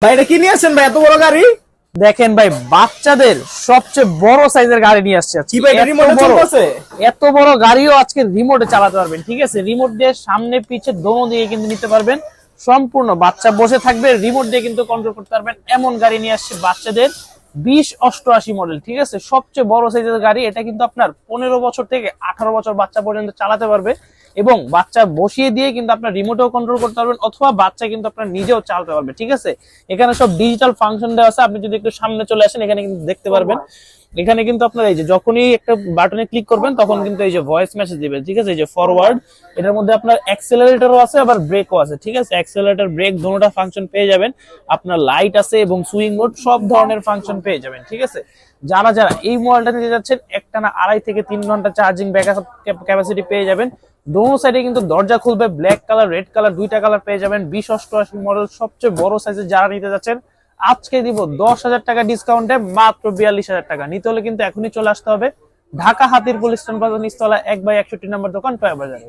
ভাই এটা কি নিয়ে আসছেন ভাই, এত বড় গাড়ি? দেখেন ভাই, বাচ্চাদের সবচেয়ে বড় সাইজের গাড়ি নিয়ে আসছে আজকে। কি ভাই, এটা এত রিমোটে বড়, চলতেছে? এত বড় গাড়িও আজকে রিমোটে চালাতে পারবেন। ঠিক আছে, রিমোট দিয়ে সামনে পিছে দোনো দিকে কিন্তু নিতে পারবেন। সম্পূর্ণ বাচ্চা বসে থাকবে, রিমোট দিয়ে কিন্তু কন্ট্রোল করতে পারবেন। এমন গাড়ি নিয়ে আসছে বাচ্চাদের 2088 মডেল। ঠিক আছে, সবচেয়ে বড় সাইজের গাড়ি এটা, কিন্তু আপনার 15 বছর থেকে 18 বছর বাচ্চা পর্যন্ত চালাতে পারবে। এবং বাচ্চা বসিয়ে দিয়ে কিন্তু আপনার রিমোটেও কন্ট্রোল করতে পারবেন, অথবা বাচ্চা কিন্তু আপনার নিজেও চালাতে পারবে। ঠিক আছে, এখানে সব ডিজিটাল ফাংশন দেওয়া আছে। আপনি যদি একটু সামনে চলে আসেন, এখানে কিন্তু দেখতে পারবেন। এখানে কিন্তু আপনার এই যে যখনই একটা বাটনে ক্লিক করবেন তখন কিন্তু এই যে ভয়েস মেসেজ দিবে। ঠিক আছে, এই যে ফরওয়ার্ড, এটার মধ্যে আপনার অ্যাক্সেলারেটরও আছে, আবার ব্রেকও আছে। ঠিক আছে, অ্যাক্সেলারেটর ব্রেক দুটোটা ফাংশন পেয়ে যাবেন। আপনার লাইট আছে এবং সুইং মোড, সব ধরনের ফাংশন পেয়ে যাবেন। ঠিক আছে, যারা যারা এই মডেলটা নিতে যাচ্ছেন, একটানা 2.5 থেকে 3 ঘন্টা চার্জিং ব্যাকআপ ক্যাপাসিটি পেয়ে যাবেন। দোনো সাইডে কিন্তু দরজা খুলবে, ব্ল্যাক কালার রেড কালার দুইটা কালার পেয়ে যাবেন। 2088 মডেল সবচেয়ে বড় সাইজের যারা নিতে যাচ্ছেন, আজকে দিব 10,000 টাকা ডিসকাউন্টে মাত্র 42,000 টাকা। নিতে হলে কিন্তু এখনই চলে আসতে হবে ঢাকা হাতির পুলিশ স্টেশন নিচতলা 1/61 নম্বর দোকান টয় বাজারে।